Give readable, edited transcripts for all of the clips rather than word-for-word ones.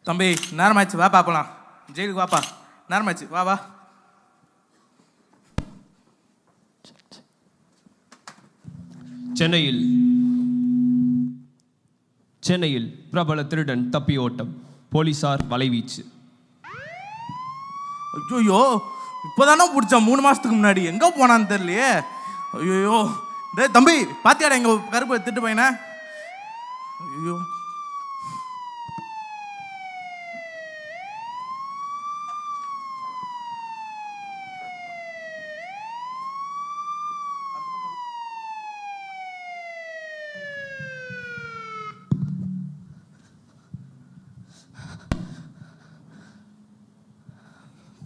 தம்பி நேரமாச்சு வா பார்க்கலாம். ஜெயிலுக்கு வாப்பா, நேரமாச்சு வா வா. சென்னையில் பிரபல திருடன் தப்பி ஓட்டம், போலீசார் வலைவீச்சு. ஐயோ இப்போதானே பிடிச்சான் 3 மாசத்துக்கு முன்னாடி, எங்கே போனான்னு தெரியலையே. ஐயோ டேய் தம்பி பாத்தியாடா எங்க கருப்பு திட்டு பையனை? ஐயோ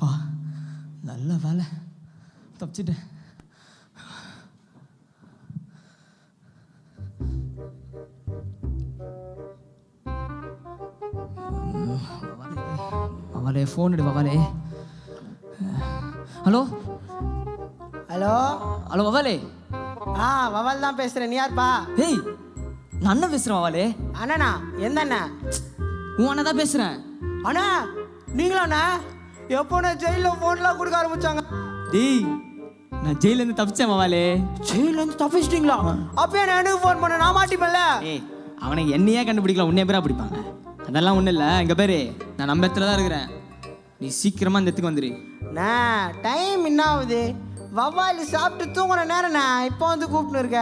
பா நல்ல வேலை தப்பிச்சிட்டேன். வவாலே ஃபோன் எடு வவாலே. ஹலோ ஹலோ ஹலோ வவாலே. வவால் தான் பேசுகிறேன். நீ யார்ப்பா? ஏய் நான் அண்ணன் பேசுகிறேன் வவாலே. அண்ணனா? எந்த அண்ணா? உன் அண்ணன் தான் பேசுகிறேன். அண்ணா நீங்களாண்ணா? எப்போண்ணா ஜெயிலில் ஃபோன்லாம் கொடுக்க ஆரம்பிச்சாங்க? டேய் நான் ஜெயிலேருந்து தப்பிச்சேன் வவாலே. ஜெயிலேருந்து தப்பிச்சிட்டிங்களா? அப்போ எனக்கு ஃபோன் பண்ண, நான் மாட்டிப்பேன்ல. ஏய் அவனை என்னையே கண்டுபிடிக்கலாம், உன்னைய பேரா பிடிப்பாங்க. அதெல்லாம் ஒன்றும் இல்லை. இங்கே பேரு நான் நம்ம இடத்துல தான் இருக்கிறேன். நீ சீக்கிரமாக இந்த இடத்துக்கு வந்துடு. அண்ணா டைம் என்ன ஆகுது? வவால் சாப்பிட்டு தூங்குற நேரண்ணா, இப்போ வந்து கூப்பிட்டு இருக்க.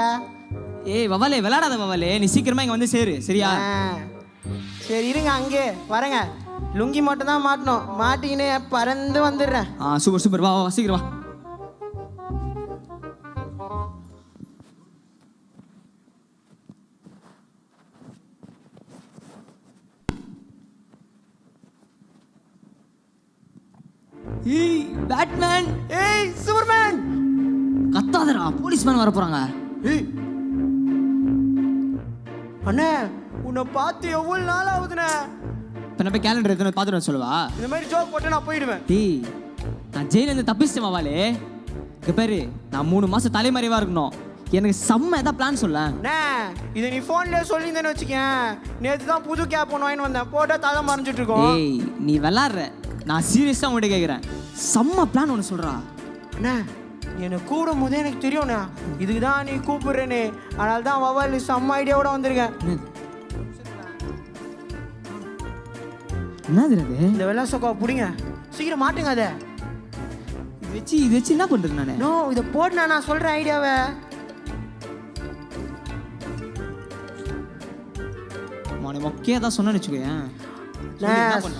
ஏய் வவாலே விளையாடாத வவாலே, நீ சீக்கிரமாக இங்கே வந்து சேரு சரியா? சரி இருங்க, அங்கே வரேங்க. லுங்கி மட்டும் தான் மாட்டணும், மாட்டிக்கின்னு பறந்து வந்துடுறேன். சூப்பர் சூப்பர், வா வா சீக்கிரம் வா. ஏய் பேட்மேன், ஏய் சூப்பர்மேன். கத்தாதடா, போலீஸ்மேன் வர போறாங்க. ஏய் அண்ணே உன்னை பார்த்து எவ்வளோ நாள் ஆகுதுண்ணே. இப்போ நான் போய் கேலண்டர் எடுத்து பார்த்துட்டு வர சொல்லவா? இந்த மாதிரி ஜோக் போட்டு நான் போயிடுவேன். டேய் நான் ஜெயிலேருந்து தப்பிச்சிட்டேன் வவாலே. இங்கே பேரு நான் 3 மாதம் தலைமறைவாக இருக்கணும். எனக்கு செம்ம ஏதாவது பிளான் சொல்ல. அண்ணே இதை நீ ஃபோன்லேயே சொல்லியிருந்தேன்னு வச்சுக்கேன். நேற்று தான் புது கேப் ஒன்று வாங்கிட்டு வந்தேன், போட்டால் தலை மறைஞ்சிட்டு இருக்கோம். ஏய் நீ விளாட்ற, நான் சீரியஸாக உங்கள்கிட்ட கேட்குறேன். செம்ம பிளான் ஒன்று சொல்கிறா. அண்ணே என்னை கூடும் போதே எனக்கு தெரியும்ண்ணா, இதுக்கு தான் நீ கூப்பிடுறேன்னு. அதனால தான் வவால் செம்ம ஐடியாவோட வந்திருக்கேன். என்னது அது? இந்த வெள்ளை சொக்கா பிடிங்க, சீக்கிரம் மாட்டுங்க அதை. இது வச்சு என்ன பண்ணுறது நான்? நோ இதை போட்டுண்ணா, நான் சொல்கிறேன் ஐடியாவை. மொக்கையாக தான் சொன்னேன்னு வச்சுக்கோயேன்.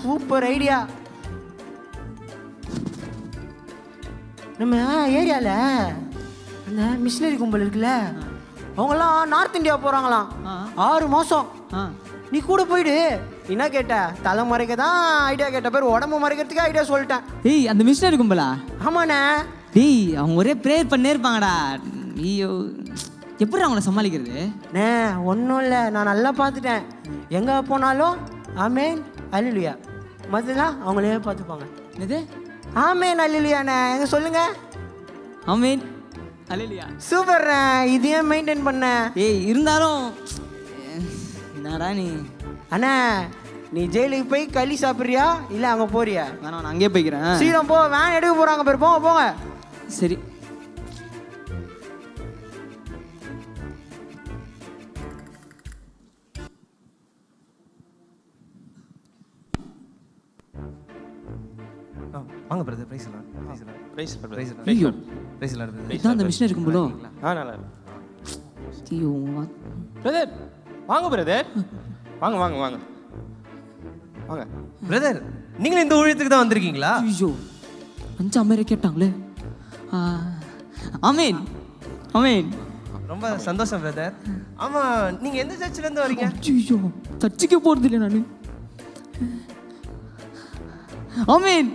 Super idea. நம்ம ஏரியாவில் அந்த மிஷினரி கும்பல் இருக்குல்ல, அவங்கெல்லாம் நார்த் இந்தியா போகிறாங்களாம் 6 மாதம். நீ கூட போயிடு. என்ன கேட்ட? தலை மறைக்க தான் ஐடியா கேட்ட, பேர் உடம்பு மறைக்கிறதுக்கு ஐடியா சொல்லிட்டேன். ஏய் அந்த மிஷினரி கும்பலா? ஆமாண்ணே. டேய் அவங்க ஒரே ப்ரேயர் பண்ணே இருப்பாங்கடா. ஐயோ எப்படி அவங்கள சமாளிக்கிறது? அண்ணே ஒன்றும் இல்லை, நான் நல்லா பார்த்துட்டேன். எங்கே போனாலும் ஆமேன் அல்லேலூயா, மற்றெல்லாம் அவங்களே பார்த்துப்பாங்க. என்னது ஆமேன் அல்லேலூயாண்ணே? எங்கே சொல்லுங்க. ஆமேன் அல்லேலூயா. சூப்பர்ண்ணே, இதையே மெயின்டைன் பண்ண. ஏய் இருந்தாலும் என்னடா நீ? அண்ணா நீ ஜெயிலுக்கு போய் களி சாப்பிட்றியா இல்லை அங்கே போறியா? வேணாம் நான் அங்கேயே போய்க்கிறேன். சீக்கிரம் போ, வேன் எடுக்க போகிறாங்க பேர், போங்க போங்க. சரி வாங்க பிரதர், பிரைஸ் எல்லாம் ஐயோ பிரைஸ் எல்லாம் இதான் அந்த மிஷினரி கும்பலோ? நல்லா ஐயோ பிரதர், வாங்க பிரதர், வாங்க வாங்க வாங்க வாங்க பிரதர். நீங்களும் இந்த ஊழியத்துக்கு தான் வந்திருக்கீங்களா? ஐயோ 5 அமெரிக்கா கேட்டாங்களே. ஆமீன் ஆமீன். ரொம்ப சந்தோஷம் பிரதர். ஆமாம், நீங்கள் எந்த சர்ச்சிலேருந்து வரீங்க? ஐயோ சர்ச்சுக்கே போகிறது இல்லை நான். ஆமீன்.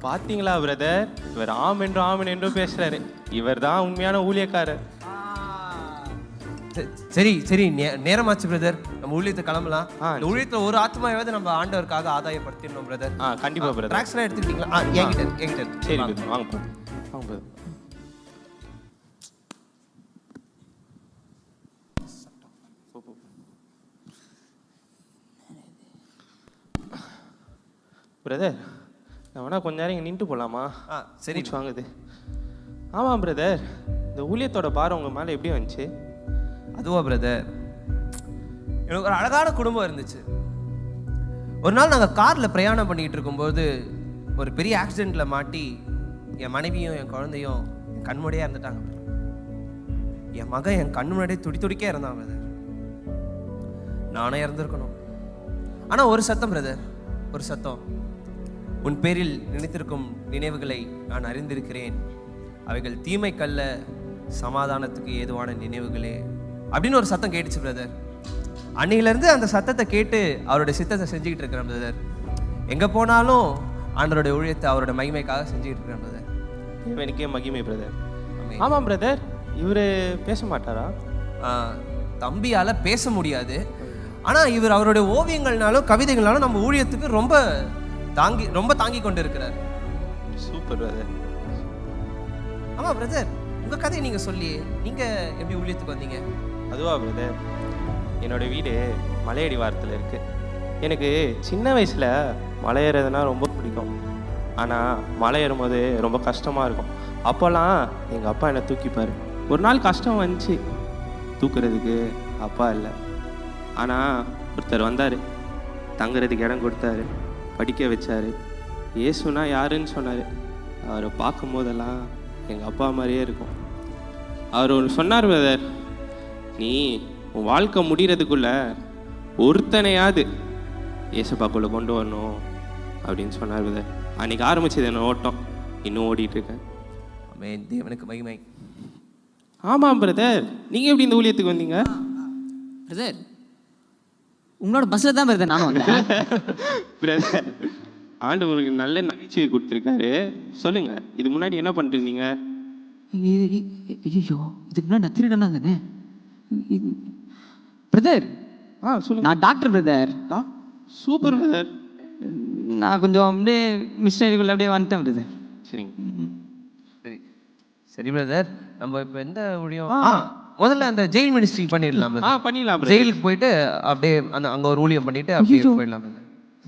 பாத்தீங்களா பிரதர், இவர் ஆம் என்றும் ஆமன் என்றும் பேசுறாரு. இவர் தான் உண்மையான ஊழியக்காரர். சரி சரி, நேரமாச்சு பிரதர், நம்ம ஊழியத்தை கிளம்பலாம். இந்த ஊழியத்தில் ஒரு ஆத்மாவாவது நம்ம ஆண்டவருக்காக ஆதாயப்படுத்திடணும் பிரதர். கண்டிப்பா பிரதர். ட்ராக்ஸ்லாம் எடுத்துக்கிட்டீங்களா? என்கிட்ட சரி பிரதர், வாங்க வாங்க பிரதர். பிரதர் நான் வேணா கொஞ்ச நேரம் இங்கே நின்றுட்டு போகலாமா? சரி மூச்சு வாங்குது. ஆமாம் பிரதர், இந்த ஊழியத்தோட பாரம் உங்கள் மேலே எப்படி வந்துச்சு? அதுவா பிரதர், எனக்கு ஒரு அழகான குடும்பம் இருந்துச்சு. ஒரு நாள் நாங்கள் காரில் பிரயாணம் பண்ணிக்கிட்டு இருக்கும்போது ஒரு பெரிய ஆக்சிடெண்ட்டில் மாட்டி என் மனைவியும் என் குழந்தையும் என் கண்முடியாக இருந்துட்டாங்க. என் மகன் என் கண் முன்னாடியே துடிக்கே இருந்தான் பிரதர். நானே இறந்துருக்கணும். ஆனால் ஒரு சத்தம் பிரதர், ஒரு சத்தம், உன் பேரில் நினைத்திருக்கும் நினைவுகளை நான் அறிந்திருக்கிறேன், அவைகள் தீமைக்கல்ல சமாதானத்துக்கு ஏதுவான நினைவுகளே அப்படின்னு ஒரு சத்தம் கேட்டுச்சு பிரதர். அன்னையிலேருந்து அந்த சத்தத்தை கேட்டு அவருடைய சித்தத்தை செஞ்சுக்கிட்டு இருக்கிறேன் பிரதர். எங்கே போனாலும் ஆண்டவருடைய ஊழியத்தை அவரோட மகிமைக்காக செஞ்சுக்கிட்டு இருக்கிறேன் பிரதர். எனக்கே மகிமை பிரதர். ஆமாம் பிரதர், இவர் பேச மாட்டாரா? தம்பியால் பேச முடியாது. ஆனால் இவர் அவருடைய ஓவியங்கள்னாலும் கவிதைகள்னாலும் நம்ம ஊழியத்துக்கு ரொம்ப தாங்கி கொண்டு இருக்கிறார். Super brother. ஆமாம் பிரதர், உங்கள் கதையை நீங்கள் சொல்லி நீங்கள் எப்படி ஊழியத்துக்கு வந்தீங்க? அதுவா பிரதர், என்னோட வீடு மலையடி வாரத்தில் இருக்குது. எனக்கு சின்ன வயசில் மலை ஏறதுனா ரொம்ப பிடிக்கும். ஆனால் மலை ஏறும்போது ரொம்ப கஷ்டமாக இருக்கும். அப்போல்லாம் எங்கள் அப்பா என்னை தூக்கிப்பார். ஒரு நாள் கஷ்டம் வந்துச்சு, தூக்குறதுக்கு அப்பா இல்லை. ஆனால் ஒருத்தர் வந்தார், தங்குறதுக்கு இடம் கொடுத்தாரு, படிக்க வச்சார், இயேசுனா யாருன்னு சொன்னார். அவரை பார்க்கும் போதெல்லாம் எங்கள் அப்பா மாதிரியே இருக்கும். அவர் ஒன்று சொன்னார் பிரதர், நீ உன் வாழ்க்கை முடிகிறதுக்குள்ள ஒருத்தனையாவது ஏசப்பாக்குள்ளே கொண்டு வரணும் அப்படின்னு சொன்னார் பிரதர். அன்றைக்கி ஆரம்பிச்சது என்ன ஓட்டம், இன்னும் ஓடிட்டுருக்கேன். தேவனுக்கு மகிமை. ஆமாம் பிரதர், நீங்கள் எப்படி இந்த ஊழியத்துக்கு வந்தீங்க? பிரதர் உங்களோட பஸ்ஸில் தான் பிரதர் நானும் வந்தேன். பிரதர், ஆண்டவருக்கு நல்ல நகைச்சுவை கொடுத்துருக்காரு. சொல்லுங்கள், இதுக்கு முன்னாடி என்ன பண்ணிருந்தீங்க? ஐயோ, இதுக்கு முன்னாடி நான் திருடனா தானே பிரதர்? சொல்லுங்க. நான் டாக்டர் பிரதர். Super brother. நான் கொஞ்சம் அப்படியே மிஷினரிக்குள்ள அப்படியே வந்துட்டேன் பிரதர். சரிங்க. சரி பிரதர், நம்ம இப்போ எந்த ஊழியம்? முதல்ல அந்த ஜெயில் மினிஸ்ட்ரி பண்ணிடலாம். பண்ணிடலாம். ஜெயிலுக்கு போயிட்டு அப்படியே அங்கே ஒரு ஊழியம் பண்ணிட்டு அப்படியே போயிடலாம்.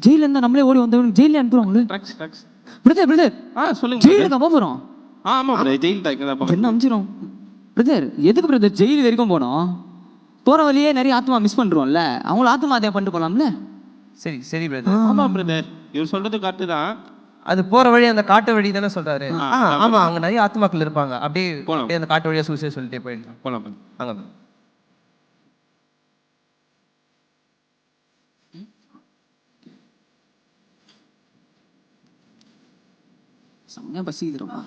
ஜெயில இருந்தா நம்மளே ஓடி வந்தவங்க ஜெயில அனுப்புவாங்களே. ட்ரக்ஸ். பிரதர் சொல்லுங்க. ஜெயிலுக்கு அப்போ போகிறோம். ஆமாம் பிரதர், ஜெயில் தான் என்ன அமிச்சிடும் பிரதர். எதுக்கு பிரதர் ஜெயில் வரைக்கும் போனோம்? போகிற வழியே நிறைய ஆத்மா மிஸ் பண்ணுறோம்ல, அவங்கள ஆத்மா அதே பண்ணிட்டு போகலாம்ல. சரி பிரதர். ஆமாம் பிரதர், இவர் சொல்கிறது கரெக்டு தான். அது போகிற வழி அந்த காட்டு வழி தானே சொல்கிறாரு? ஆமாம், அங்கே நிறைய ஆத்மாக்கள் இருப்பாங்க. அப்படியே அந்த காட்டு வழியாக சூசையை சொல்லிட்டே போயிடலாம். போகலாம். அங்கே செம்மையாக பசிக்குதுமா.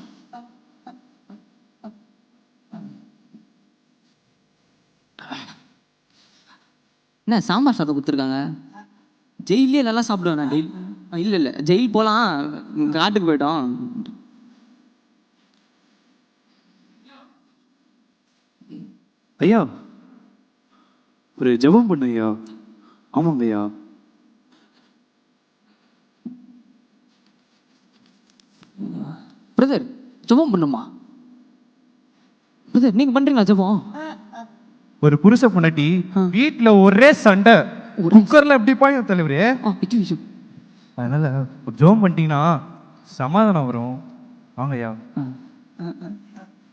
என்ன சாம்பார் சாதம் கொடுத்துருக்காங்க? ஜெயிலே நல்லா சாப்பிடுவேன் நான் டெய்லி. இல்லை ஜெயில் போகலாம், காட்டுக்கு போயிட்டோம். ஐயா ஒரு ஜெபம் பண்ணு ஐயா. ஆமாங்க ஐயா. பிரதர் ஜெபம் பண்ணுமா? பிரதர் நீங்கள் பண்ணுறீங்களா ஜெபம்? ஒரு புருஷ பொண்டாட்டி வீட்டுல ஒரே சண்டை, குக்கர்ல எப்படி பாயும் தலைவரே. அதனால ஒரு ஜோம் பண்ணிட்டீங்கன்னா சமாதானம் வரும். வாங்க ஐயா,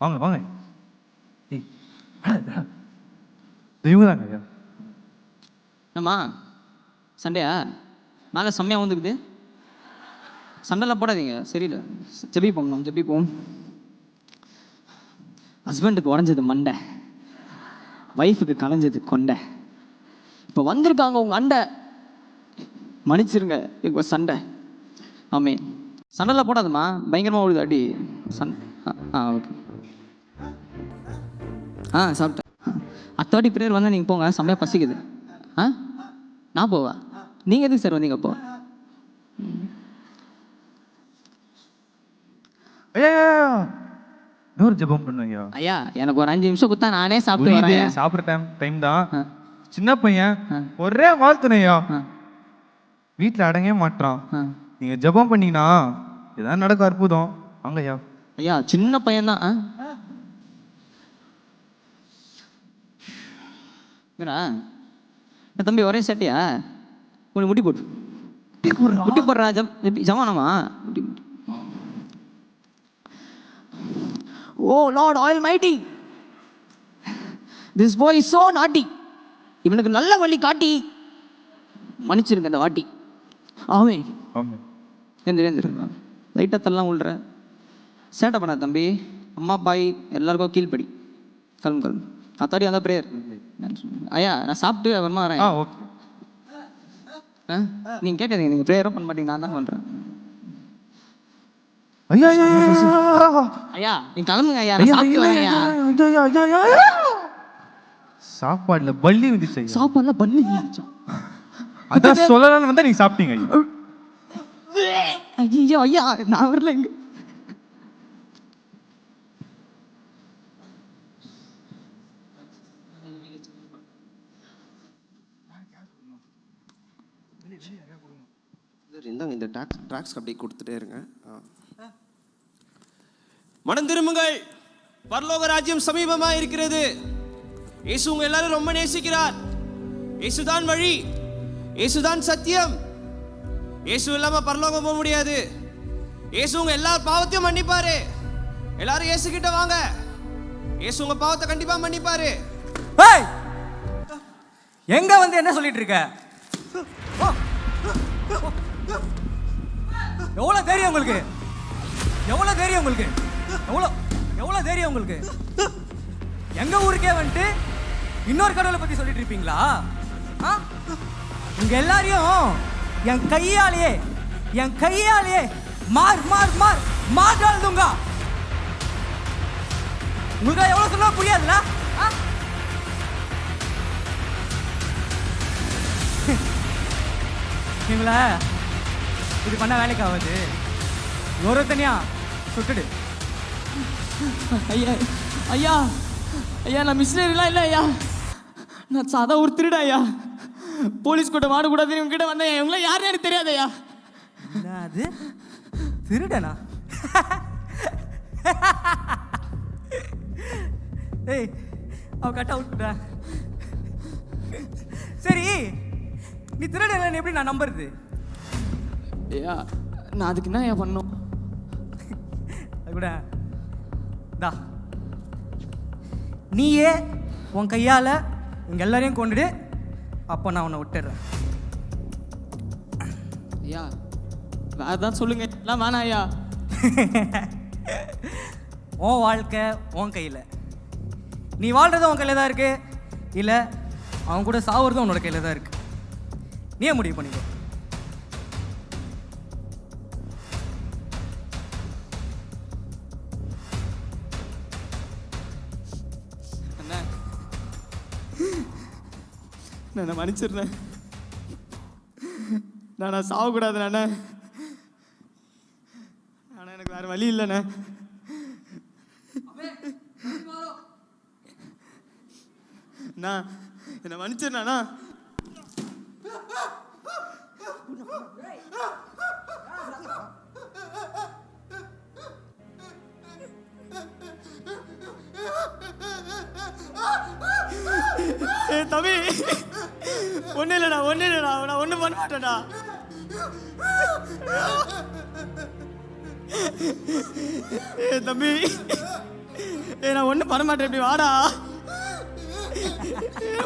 வாங்க. தெய்வம் தாங்க ஐயா. என்னம்மா சண்டையா? மேலே செம்மையாக வந்துக்குது. சண்டைலாம் போடாதீங்க, சரியில்லை. ஜெபிப்போம். ஹஸ்பண்டுக்கு உடஞ்சது மண்டை, ஒய்ஃபுக்கு கலைஞ்சது கொண்டை. இப்போ வந்திருக்காங்க உங்கள் அண்டை, மன்னிச்சிருங்க இப்போ சண்டை. ஆமே, சண்டைலாம் போடாதம்மா, பயங்கரமாக ஓடுது அடி. ஓகே. சாப்பிட்டேன். அடுத்த வாட்டி பிரேயர் வந்தால் நீங்கள் போங்க, செம்மையாக பசிக்குது. நான் போவா? நீங்கள் எதுக்கு சார் வந்தீங்க அப்போ? ஐயா இன்னொரு ஜெபம் பண்ணு ஐயா. ஐயா எனக்கு ஒரு 5 நிமிஷம் கொடுத்தா நானே சாப்பிட்டு வரேன். சாப்பிட்ற டைம் தான். சின்ன பையன் ஒரே வாழ்த்துனையா, வீட்டில் அடங்கவே மாட்டான். நீங்க ஜெபம் பண்ணீங்கன்னா இதான் நடக்கும், அற்புதம். வாங்க ஐயா. ஐயா சின்ன பையன்தான். தம்பி ஒரே சேட்டையா? கொஞ்சம் முடி போட்டு முட்டி போடுறா ஜமானமா oh lord almighty this boy is so naughty இவனுக்கு நல்ல வழி காட்டி மன்னிச்சிருங்க இந்த வாட்டி ஆமே எந்திரிருங்க லைட்டாக தள்ளலாம் உள்ற சேட்டை பண்ண தம்பி அம்மா பாய் எல்லாருக்கும் கீழ்படி கிளம்பு அத்தாடி அந்த ப்ரேயர் ஐயா நான் சாப்பிட்டு அப்புறமா வரேன் ஓகே நீங்கள் கேட்காதீங்க நீங்கள் ப்ரேயரும் பண்ண மாட்டீங்க நான் தான் பண்ணுறேன் ஐயா ஐயா நீ கிளம்புங்க ஐயா நான் சாப்பிட்டு வரேன் ஐயா சாப்பாடுல பள்ளி வந்துச்சு சாப்பாடுல பண்ணி அதான் சொல்லலாம்னு வந்தா நீங்க சாப்பிட்டீங்க ஐயோ ஐயா நான் வரல இங்க இருந்தாங்க இந்த ட்ராக்ஸ் அப்படியே கொடுத்துட்டே இருங்க. மனம் திரும்புங்கள், பரலோக ராஜ்யம் சமீபமாக இருக்கிறது. இயேசு உங்க எல்லாரும் ரொம்ப நேசிக்கிறார். இயேசுதான் வழி, இயேசுதான் சத்தியம். இயேசு இல்லாம பரலோகம் போக முடியாது. இயேசு உங்க எல்லா பாவத்தையும் மன்னிப்பாரு. எல்லாரும் இயேசு கிட்ட வாங்க. இயேசு உங்க பாவத்தை கண்டிப்பா மன்னிப்பாரு. எங்க வந்து என்ன சொல்லிட்டு இருக்க? எவ்வளவு தைரியம் உங்களுக்கு? எவ்வளவு தைரியம் உங்களுக்கு? எவ்வளவு தைரியம் உங்களுக்கு? எங்க ஊருக்கே வந்துட்டு இன்னொரு கடவுளை பத்தி சொல்லிட்டு இருப்பீங்களா? உங்க எல்லாரையும் என் கையாலேயே மார் மார் மார் மார் தூங்க. உங்களுக்கு எவ்வளவு சொல்ல புரியாதுல்ல? நீங்களா இது பண்ண வேலைக்கு ஆகுது. ஒரு தனியா சுட்டுடு. ஐயா ஐயா ஐயா நான் மிஷினரிலாம் இல்லை ஐயா, நான் சாதா ஒரு திருடா ஐயா. போலீஸ் கூட மாடக்கூடாதுன்னு உங்ககிட்ட வந்தேன். இவங்களாம் யாருன்னு எனக்கு தெரியாது ஐயா. அது திருடனா? ஏய் அவ கட்ட விட்டுடா. சரி நீ திருடனை எப்படி நான் நம்புறது? ஐயா நான் அதுக்கு என்ன ஐயா பண்ணும்? அது கூட தா நீயே உன் கையால் இங்கே எல்லாரையும் கொண்டுடு, அப்போ நான் உன்னை விட்டுடுறேன். ஐயா வேற ஏதாவது சொல்லுங்க. எல்லாம் வேணாம் ஐயா. உன் வாழ்க்கை உன் கையில். நீ வாழ்றது உன் கையில் தான் இருக்கு, இல்லை அவன் கூட சாவுறதும் உன்னோட கையில் தான் இருக்கு. நீயே முடிவு பண்ணிக்கோ. நான் மன்னிச்சிடுறேன். நான் சாகக்கூடாது நானே. ஆனால் எனக்கு வேறு வழி இல்லைண்ணே. அண்ணா என்னை மன்னிச்சிடுண்ணா. தம்பி ஒன்றும் இல்லைடா, நான் ஒன்றும் பண்ண மாட்டேன்டா. தம்பி நான் ஒன்றும் பண்ண மாட்டேன். இப்படி வாடா,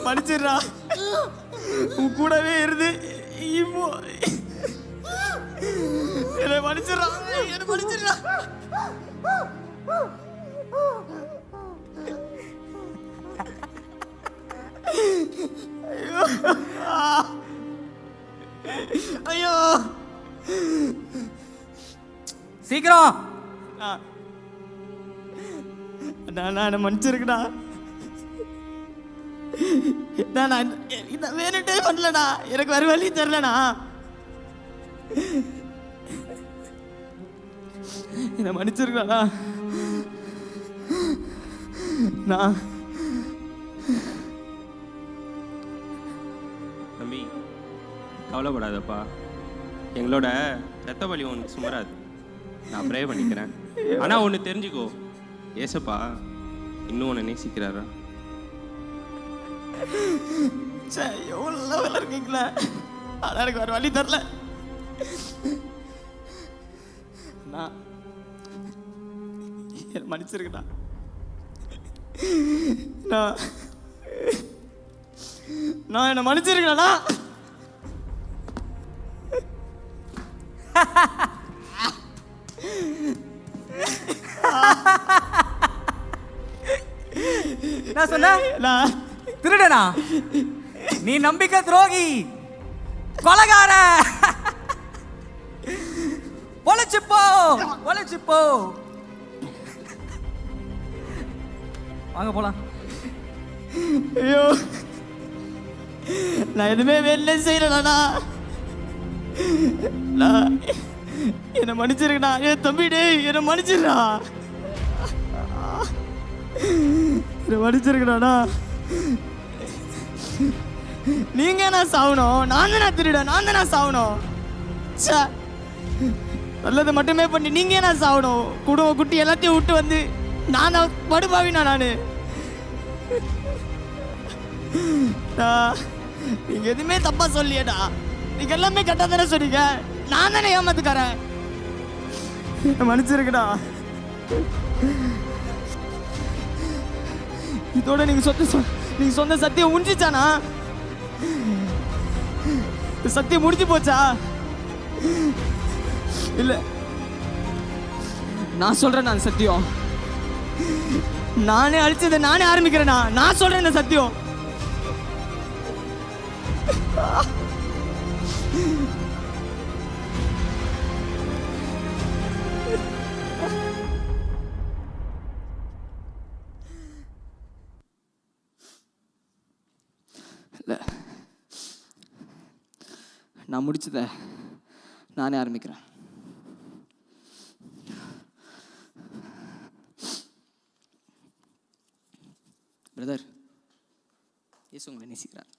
மன்னிச்சிடுறா. உன் கூடவே இருந்து இப்போ என்னை மன்னிச்சிடுறா. ஐயோ சீக்கிரம் நான் மன்னிச்சிருக்கடா. நான் வேணுட்டே பண்ணலடா, எனக்கு வேற வழி தெரியலடா. என்ன மன்னிச்சிருக்கடா. நான் தம்பி கவலைப்படாதப்பா, எங்களோட ரத்த வலி உனக்கு சுமராது. நான் ப்ரே பண்ணிக்கிறேன். ஆனால் ஒன்று தெரிஞ்சுக்கோ, ஏசப்பா இன்னும் உன்னை நேசிக்கிறாரா? எவ்வளோ இருக்கீங்களா? ஆனால் எனக்கு வேறு வழி தரல. நான் என்னை மன்னிச்சிருக்கேண்ணா. நான் என்னை மன்னிச்சிருக்கேண்ணா. என்ன சொன்ன? திருடனா? நீ நம்பிக்கை துரோகி, கொலைகார. பொழைச்சுப்போ, பொழைச்சுப்போ. வாங்க போலாம். ஐயோ, நான் எதுவுமே வெளில செய்யலண்ணா. என்னை மன்னிச்சிருக்கண்ணா. என் தம்பிடே என்னை மன்னிச்சிருக்கா. என்னை மன்னிச்சிருக்கண்ணா. நீங்க என்ன சாவணும்? நான் தானே திருட, நான் தானே சாவணும். நல்லது மட்டுமே பண்ணி நீங்க என்ன சாவணும்? குடும்ப குட்டி எல்லாத்தையும் விட்டு வந்து நான் படுபாவினா நானு. நீங்க எதுவுமே தப்பா சொல்லியடா. நீங்க எல்லாமே கரெக்டா தானே சொன்னீங்க. நான் தானே ஏமாத்துக்காரன். மன்னிச்சிருக்கடா. இதோட நீங்க சொன்ன சத்தியம் முடிஞ்சிச்சானா? சத்தியம் முடிஞ்சு போச்சா? இல்ல, நான் சொல்றேன். நான் சத்தியம் நானே அழிச்சதை நானே ஆரம்பிக்கிறேனா? நான் சொல்றேன் இந்த சத்தியம். இல்லை, நான் முடிச்சத நானே ஆரம்பிக்கிறேன். பிரதர், இயேசு உங்களை நேசிக்கிறார்.